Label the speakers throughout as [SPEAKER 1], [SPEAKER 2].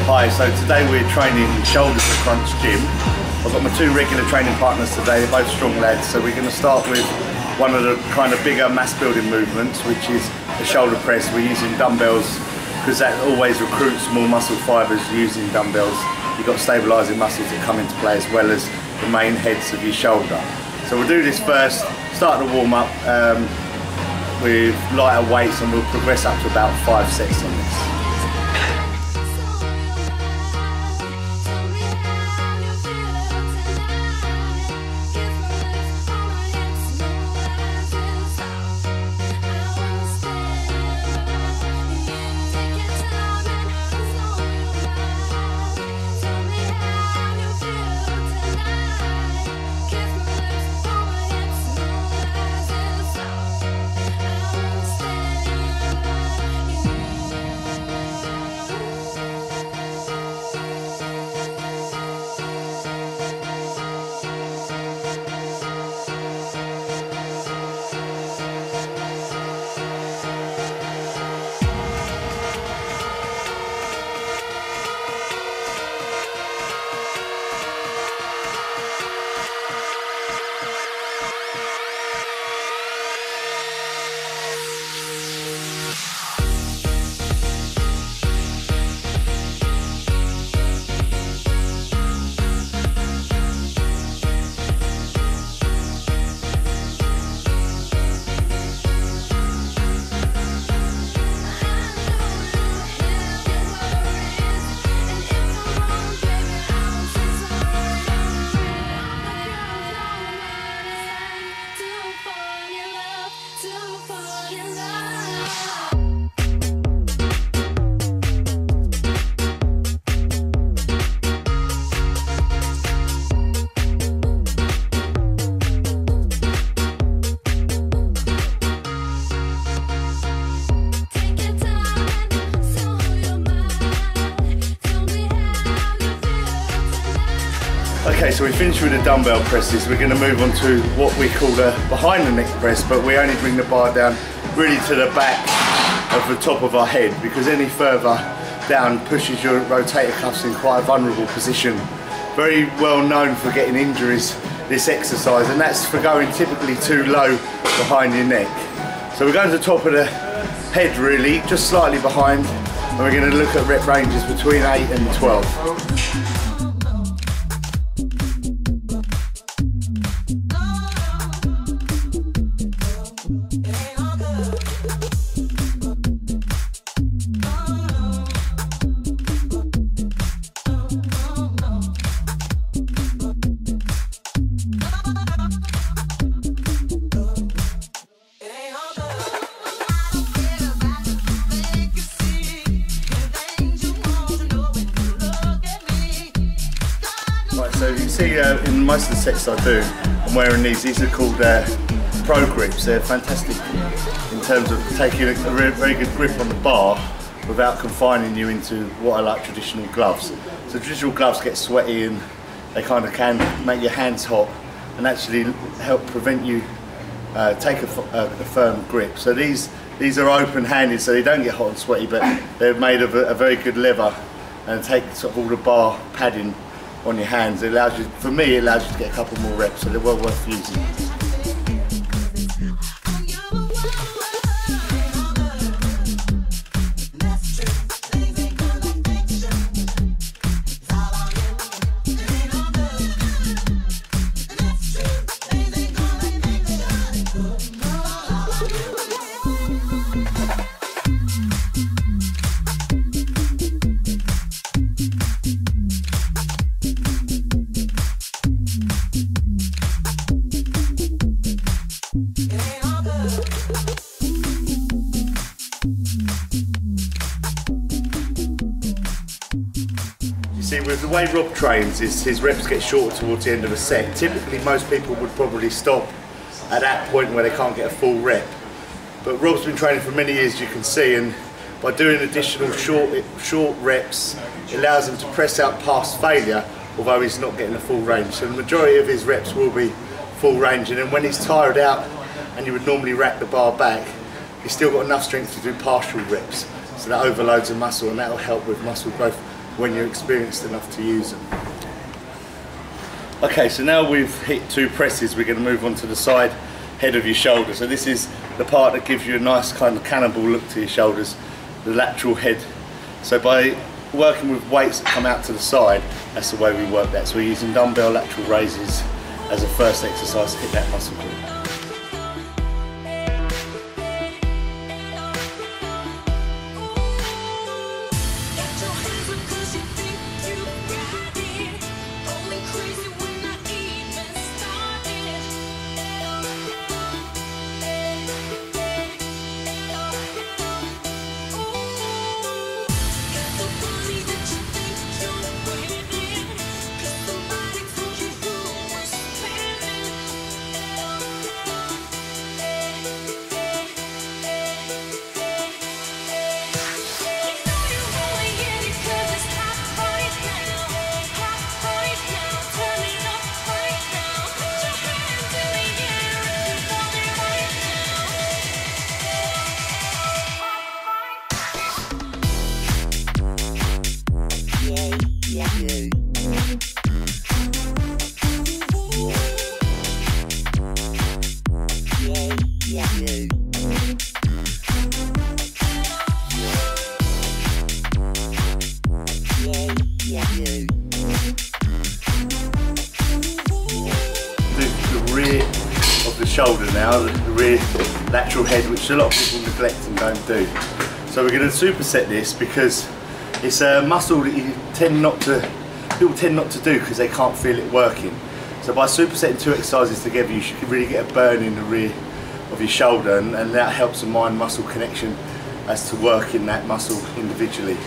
[SPEAKER 1] Hi, so today we're training shoulders at Crunch Gym. I've got my two regular training partners today, they're both strong lads, so we're going to start with one of the kind of bigger mass building movements, which is the shoulder press. We're using dumbbells because that always recruits more muscle fibres using dumbbells. You've got stabilising muscles that come into play as well as the main heads of your shoulder. So we'll do this first, start the warm up with lighter weights, and we'll progress up to about 5 sets on this. Okay, so we finished with the dumbbell presses. We're going to move on to what we call the behind the neck press, but we only bring the bar down really to the back of the top of our head, because any further down pushes your rotator cuffs in quite a vulnerable position. Very well known for getting injuries, this exercise, and that's for going typically too low behind your neck. So we're going to the top of the head really, just slightly behind, and we're going to look at rep ranges between 8 and 12. So you can see in most of the sets I do, I'm wearing these are called Pro Grips. They're fantastic in terms of taking a very good grip on the bar without confining you into what are like traditional gloves. So traditional gloves get sweaty and they kind of can make your hands hot and actually help prevent you take a firm grip. So these are open-handed, so they don't get hot and sweaty, but they're made of a very good leather and take sort of all the bar padding on your hands. It allows you, for me, it allows you to get a couple more reps, so they're well worth using. See, with the way Rob trains, his reps get shorter towards the end of a set. Typically, most people would probably stop at that point where they can't get a full rep. But Rob's been training for many years, you can see, and by doing additional short reps, it allows him to press out past failure, although he's not getting a full range. So the majority of his reps will be full range, and then when he's tired out and you would normally rack the bar back, he's still got enough strength to do partial reps. So that overloads the muscle, and that will help with muscle growth when you're experienced enough to use them. Okay, so now we've hit 2 presses, we're going to move on to the side head of your shoulder. So this is the part that gives you a nice kind of cannonball look to your shoulders, the lateral head. So by working with weights that come out to the side, that's the way we work that. So we're using dumbbell lateral raises as a first exercise to hit that muscle group. The rear of the shoulder now, the rear lateral head, which a lot of people neglect and don't do. So we're going to superset this because it's a muscle that people tend not to do because they can't feel it working. So by supersetting 2 exercises together, you should really get a burn in the rear of your shoulder, and that helps the mind-muscle connection as to working that muscle individually.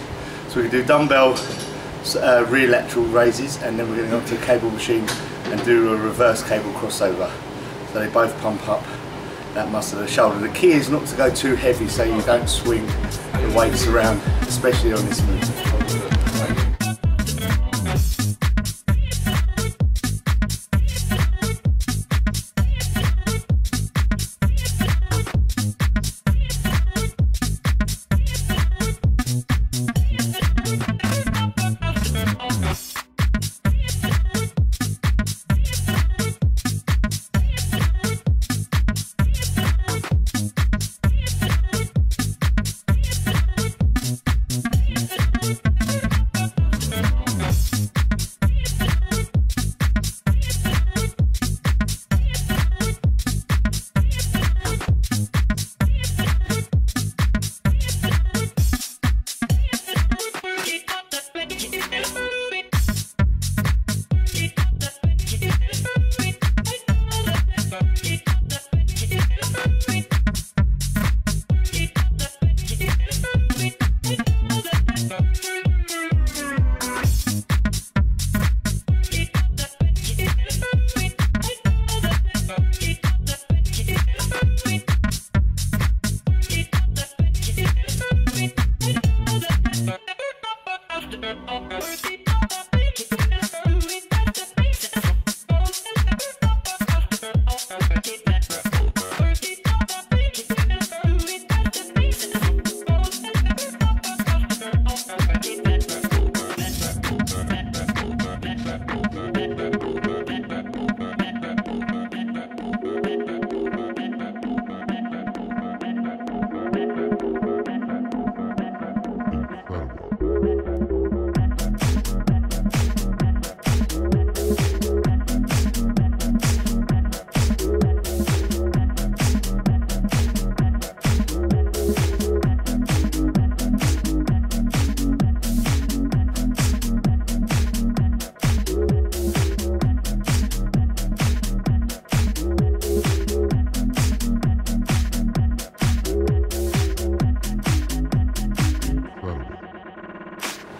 [SPEAKER 1] So we can do dumbbell rear lateral raises, and then we're going to go onto the cable machine and do a reverse cable crossover. So they both pump up that muscle of the shoulder. The key is not to go too heavy so you don't swing the weights around, especially on this move.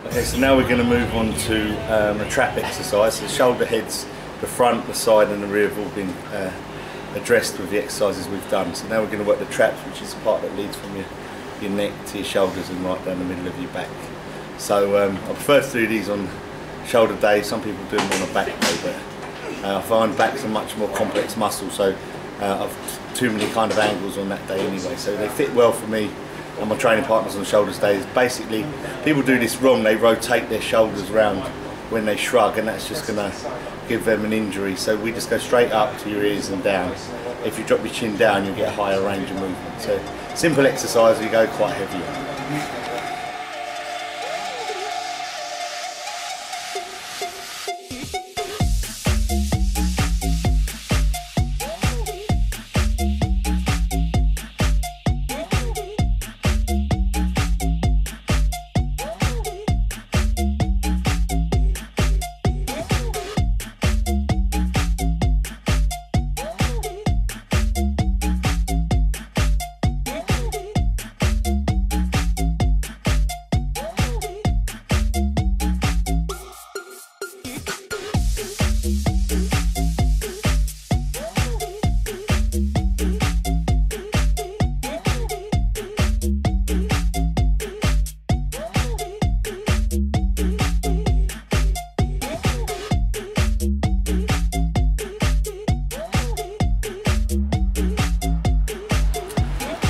[SPEAKER 1] Okay, so now we're going to move on to a trap exercise. So the shoulder heads, the front, the side and the rear have all been addressed with the exercises we've done. So now we're going to work the traps, which is the part that leads from your neck to your shoulders and right down the middle of your back. So I prefer to do these on shoulder day. Some people do them on a back day, but I find back's a much more complex muscle, so I've too many kind of angles on that day anyway. So they fit well for me on my training partners on shoulders days. Basically, people do this wrong. They rotate their shoulders around when they shrug, and that's just going to give them an injury. So we just go straight up to your ears and down. If you drop your chin down, you'll get a higher range of movement. So simple exercise, you go quite heavy.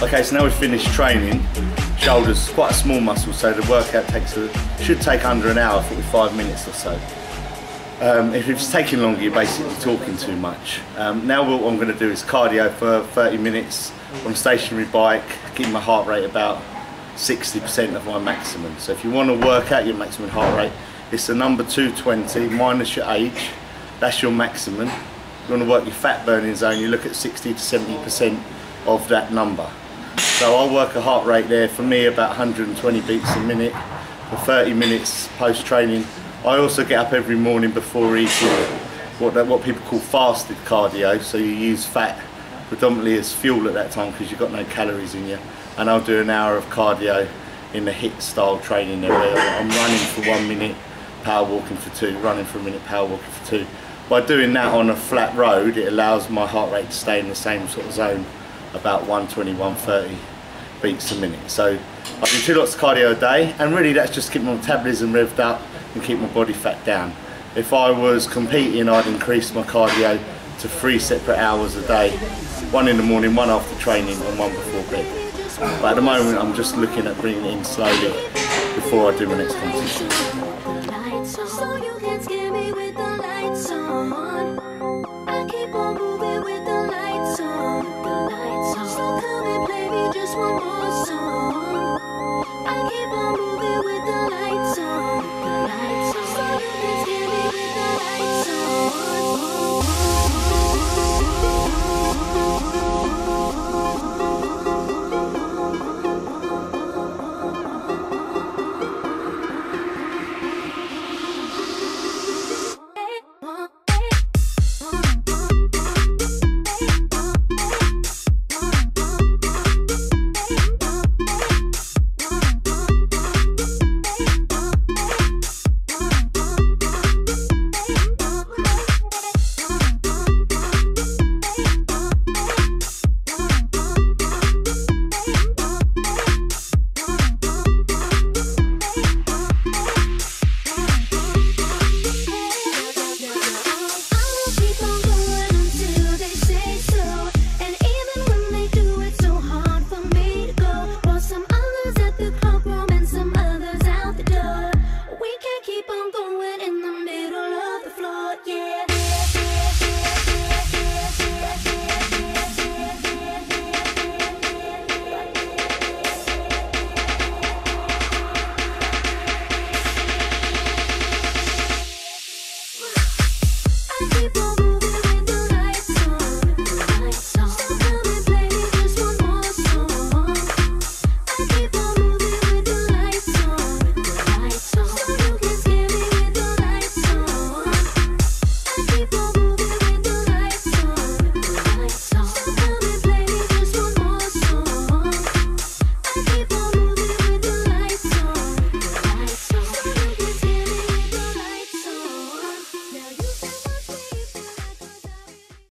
[SPEAKER 1] Okay, so now we've finished training. Shoulders, quite a small muscle, so the workout should take under an hour, 45 minutes or so. If it's taking longer, you're basically talking too much. Now what I'm going to do is cardio for 30 minutes on a stationary bike, keeping my heart rate about 60% of my maximum. So if you want to work out your maximum heart rate, it's the number 220 minus your age. That's your maximum. If you want to work your fat burning zone, you look at 60 to 70% of that number. So I'll work a heart rate there, for me about 120 beats a minute for 30 minutes post training. I also get up every morning before eating what people call fasted cardio, so you use fat predominantly as fuel at that time because you've got no calories in you. And I'll do an hour of cardio in the HIIT style training there, where I'm running for 1 minute, power walking for 2, running for a minute, power walking for 2. By doing that on a flat road, it allows my heart rate to stay in the same sort of zone, about 120, 130 beats a minute. So I do 2 lots of cardio a day, and really that's just keep my metabolism revved up and keep my body fat down. If I was competing, I'd increase my cardio to 3 separate hours a day, 1 in the morning, 1 after training and 1 before bed. But at the moment I'm just looking at bringing it in slowly before I do my next competition.
[SPEAKER 2] So you can scare me with the lights on. I keep on moving with the lights on. So come and play me just one more song.